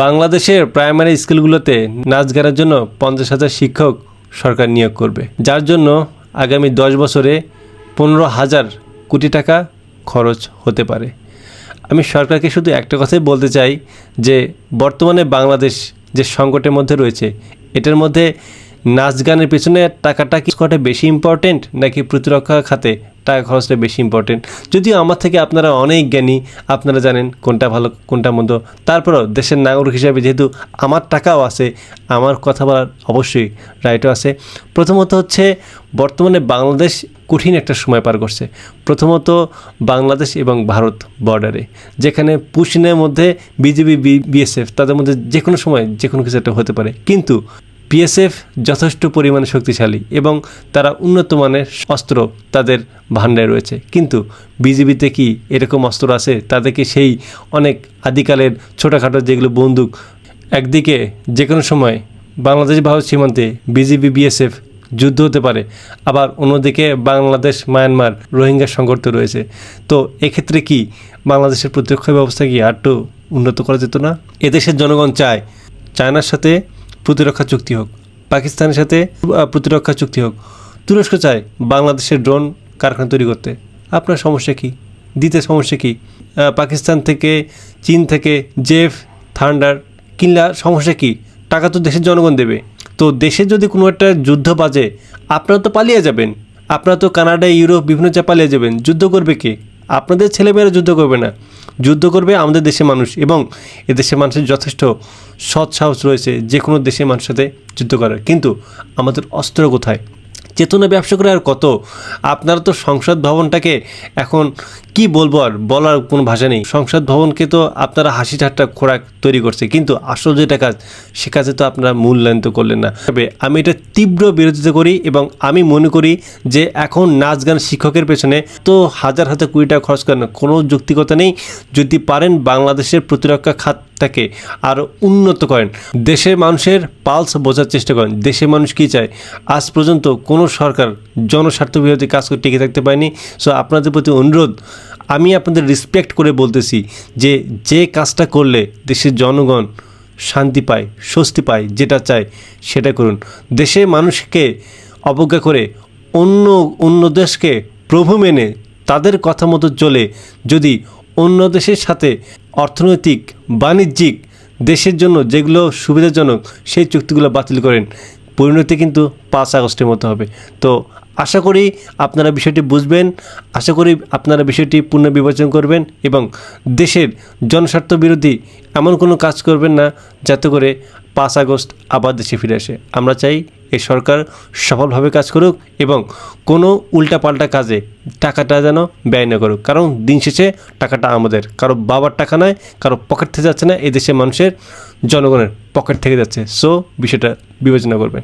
বাংলাদেশের প্রাইমারি স্কুলগুলোতে নাচ গানের জন্য 50,000 শিক্ষক সরকার নিয়োগ করবে, যার জন্য আগামী 10 বছরে 15,000 কোটি টাকা খরচ হতে পারে। আমি সরকারকে শুধু একটা কথাই বলতে চাই যে বর্তমানে বাংলাদেশ যে সংকটের মধ্যে রয়েছে, এটার মধ্যে নাচ গানের পেছনে টাকাটা কি বেশি ইম্পর্টেন্ট নাকি প্রতিরক্ষা খাতে টাকা খরচটা বেশি ইম্পর্টেন্ট? যদিও আমার থেকে আপনারা অনেক জ্ঞানী, আপনারা জানেন কোনটা ভালো কোনটা মন্দ, তারপরও দেশের নাগরিক হিসাবে যেহেতু আমার টাকাও আছে, আমার কথা বলার অবশ্যই রাইটও আছে। প্রথমত হচ্ছে বর্তমানে বাংলাদেশ কঠিন একটা সময় পার করছে। প্রথমত বাংলাদেশ এবং ভারত বর্ডারে, যেখানে পুশিনের মধ্যে বিজেপি বিএসএফ তাদের মধ্যে যে কোনো সময় যে কোনো কিছু একটা হতে পারে, কিন্তু বিএসএফ যথেষ্ট পরিমাণে শক্তিশালী এবং তারা উন্নত মানের অস্ত্র তাদের ভাণ্ডারে রয়েছে। কিন্তু বিজেপিতে কি এরকম অস্ত্র আছে? তাদেরকে সেই অনেক আদিকালের ছোটোখাটো যেগুলো বন্দুক, একদিকে যে কোনো সময় বাংলাদেশ ভারত সীমান্তে বিজেপি বিএসএফ যুদ্ধ হতে পারে, আবার অন্যদিকে বাংলাদেশ মায়ানমার রোহিঙ্গা সংঘর্ষ রয়েছে। তো এক্ষেত্রে কি বাংলাদেশের প্রতিরক্ষা ব্যবস্থা কি আরটু উন্নত করা যেত না? এদেশের জনগণ চায় চায়নার সাথে প্রতিরক্ষা চুক্তি হোক, পাকিস্তানের সাথে প্রতিরক্ষা চুক্তি হোক, তুরস্ক চায় বাংলাদেশের ড্রোন কারখানা তৈরি করতে। আপনার সমস্যা কি? দিতে সমস্যা কি? পাকিস্তান থেকে চীন থেকে জেফ থান্ডার কিনলা সমস্যা কি? টাকা তো দেশের জনগণ দেবে। তো দেশে যদি কোনো একটা যুদ্ধ বাজে, আপনারা তো পালিয়ে যাবেন, আপনারা তো কানাডা ইউরোপ বিভিন্ন জায়গায় পালিয়ে যাবেন। যুদ্ধ করবে কে? আপনাদের ছেলেমেয়েরা যুদ্ধ করবে না, যুদ্ধ করবে আমাদের দেশের মানুষ। এবং এদেশের মানুষের যথেষ্ট সৎ সাহস রয়েছে যে কোনো দেশের মানুষের সাথে যুদ্ধ করার। কিন্তু আমাদের অস্ত্র কোথায়? চেতনা ব্যবসা করে আর কত? আপনারা তো সংসদ ভবনটাকে এখন কি বলবো, আর বলার কোনো ভাষা নেই। সংসদ ভবনকে তো আপনারা হাসি ঠাট্টা খোরাক তৈরি করছে, কিন্তু আসল যেটা কাজ সে কাজে তো আপনারা মূল্যায়ন তো করলেন না। তবে আমি এটা তীব্র বিরোধিতা করি এবং আমি মনে করি যে এখন নাচ গান শিক্ষকের পেছনে তো হাজার হাজার কোটি টাকা খরচ করেন, কোনো যৌক্তিকতা নেই। যদি পারেন বাংলাদেশের প্রতিরক্ষা খাতটাকে আরও উন্নত করেন, দেশের মানুষের পালস বোঝার চেষ্টা করেন। দেশের মানুষ কী চায়? আজ পর্যন্ত কোনো সরকার জনস্বার্থ বিরোধী কাজ করে টিকে থাকতে পারেনি। সো আপনাদের প্রতি অনুরোধ, আমি আপনাদের রেসপেক্ট করে বলতেছি যে যে কাজটা করলে দেশের জনগণ শান্তি পায়, স্বস্তি পায়, যেটা চায় সেটা করুন। দেশের মানুষকে অবজ্ঞা করে অন্য দেশকে প্রভু মেনে তাদের কথা মতো চলে যদি অন্য দেশের সাথে অর্থনৈতিক বাণিজ্যিক দেশের জন্য যেগুলো সুবিধাজনক সেই চুক্তিগুলো বাতিল করেন, পরিণতি কিন্তু 5 আগস্টের মতো হবে। তো আশা করি আপনারা বিষয়টি বুঝবেন, আশা করি আপনারা বিষয়টি পুনর্বিবেচনা করবেন এবং দেশের জনস্বার্থ বিরোধী এমন কোনো কাজ করবেন না যাতে করে 5 আগস্ট আবার দেশে ফিরে আসে। আমরা চাই এই সরকার সফলভাবে কাজ করুক এবং কোনো উল্টাপাল্টা কাজে টাকাটা যেন ব্যয় না করুক, কারণ দিন শেষে টাকাটা আমাদের, কারো বাবার টাকা নয়, কারো পকেট থেকে যাচ্ছে না, এই দেশের মানুষের জনগণের পকেট থেকে যাচ্ছে। সো বিষয়টা বিবেচনা করবেন।